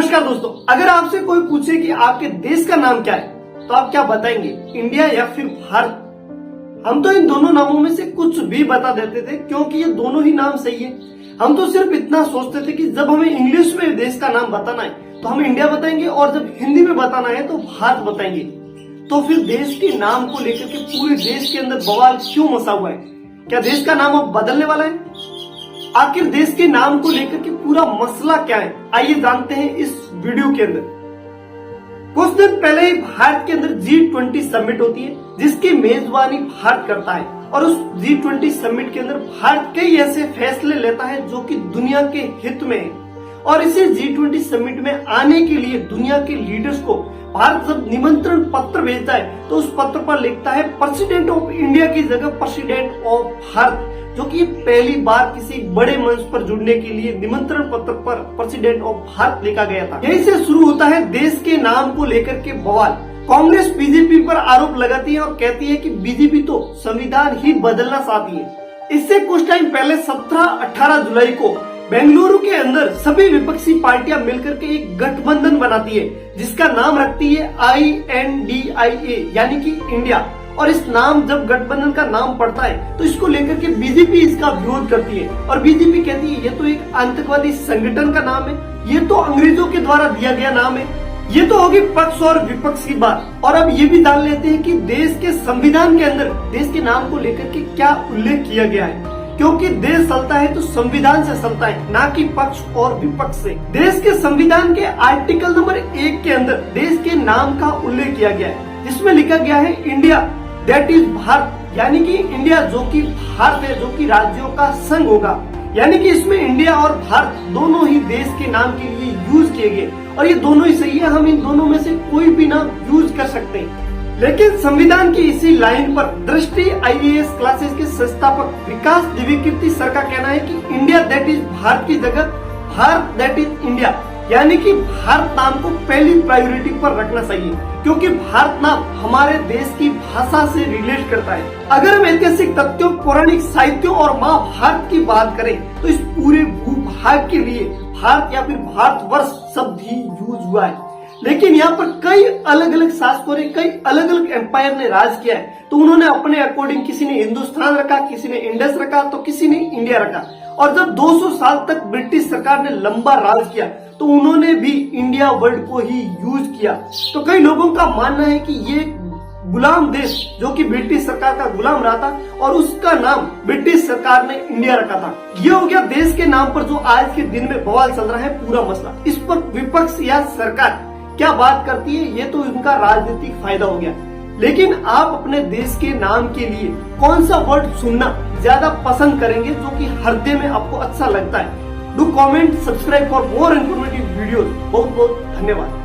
नमस्कार दोस्तों, अगर आपसे कोई पूछे कि आपके देश का नाम क्या है तो आप क्या बताएंगे, इंडिया या फिर भारत? हम तो इन दोनों नामों में से कुछ भी बता देते थे क्योंकि ये दोनों ही नाम सही है। हम तो सिर्फ इतना सोचते थे कि जब हमें इंग्लिश में देश का नाम बताना है तो हम इंडिया बताएंगे और जब हिंदी में बताना है तो भारत बताएंगे। तो फिर देश के नाम को लेकर के पूरे देश के अंदर बवाल क्यों मचा हुआ है? क्या देश का नाम अब बदलने वाला है? आखिर देश के नाम को लेकर के पूरा मसला क्या है, आइए जानते हैं इस वीडियो के अंदर। कुछ दिन पहले ही भारत के अंदर G20 समिट होती है जिसकी मेजबानी भारत करता है और उस G20 समिट के अंदर भारत कई ऐसे फैसले लेता है जो कि दुनिया के हित में है। और इसे G20 समिट में आने के लिए दुनिया के लीडर्स को भारत जब निमंत्रण पत्र भेजता है तो उस पत्र पर लिखता है प्रेसिडेंट ऑफ इंडिया की जगह प्रेसिडेंट ऑफ भारत, जो कि पहली बार किसी बड़े मंच पर जुड़ने के लिए निमंत्रण पत्र पर प्रेसिडेंट ऑफ भारत लिखा गया था। यहीं से शुरू होता है देश के नाम को लेकर के बवाल। कांग्रेस बीजेपी पर आरोप लगाती है और कहती है कि बीजेपी तो संविधान ही बदलना चाहती है। इससे कुछ टाइम पहले 17-18 जुलाई को बेंगलुरु के अंदर सभी विपक्षी पार्टियां मिलकर के एक गठबंधन बनाती है जिसका नाम रखती है INDIA यानी कि इंडिया। और इस नाम जब गठबंधन का नाम पड़ता है तो इसको लेकर के बीजेपी इसका विरोध करती है और बीजेपी कहती है ये तो एक आतंकवादी संगठन का नाम है, ये तो अंग्रेजों के द्वारा दिया गया नाम है। ये तो होगी पक्ष और विपक्ष की बात। और अब ये भी जान लेते हैं कि देश के संविधान के अंदर देश के नाम को लेकर के क्या उल्लेख किया गया है, क्योंकि देश चलता है तो संविधान से चलता है, ना कि पक्ष और विपक्ष से। देश के संविधान के आर्टिकल नंबर 1 के अंदर देश के नाम का उल्लेख किया गया है जिसमें लिखा गया है इंडिया दैट इज भारत, यानी कि इंडिया जो कि भारत है, जो कि राज्यों का संघ होगा। यानी कि इसमें इंडिया और भारत दोनों ही देश के नाम के लिए यूज किए गए और ये दोनों ही सही है, हम इन दोनों में से कोई भी नाम यूज कर सकते हैं। लेकिन संविधान की इसी लाइन पर दृष्टि IAS क्लासेस के संस्थापक विकास दिव्यकीर्ति सर का कहना है कि इंडिया दैट इज भारत की जगह भारत दैट इज इंडिया, यानी कि भारत नाम को पहली प्रायोरिटी पर रखना चाहिए क्योंकि भारत नाम हमारे देश की भाषा से रिलेट करता है। अगर हम ऐतिहासिक तथ्यों, पौराणिक साहित्यों और महाभारत की बात करें तो इस पूरे भूभाग के लिए भारत या फिर भारतवर्ष शब्द ही यूज हुआ है। लेकिन यहाँ पर कई अलग अलग शासकों ने, कई अलग अलग एम्पायर ने राज किया है तो उन्होंने अपने अकॉर्डिंग किसी ने हिंदुस्तान रखा, किसी ने इंडस रखा तो किसी ने इंडिया रखा। और जब 200 साल तक ब्रिटिश सरकार ने लंबा राज किया तो उन्होंने भी इंडिया वर्ड को ही यूज किया। तो कई लोगों का मानना है कि ये गुलाम देश जो कि ब्रिटिश सरकार का गुलाम रहा था और उसका नाम ब्रिटिश सरकार ने इंडिया रखा था। ये हो गया देश के नाम पर जो आज के दिन में बवाल चल रहा है पूरा मसला। इस पर विपक्ष या सरकार क्या बात करती है ये तो इनका राजनीतिक फायदा हो गया। लेकिन आप अपने देश के नाम के लिए कौन सा वर्ड सुनना ज्यादा पसंद करेंगे जो कि हृदय में आपको अच्छा लगता है? Do comment, subscribe for more informative videos. बहुत बहुत धन्यवाद।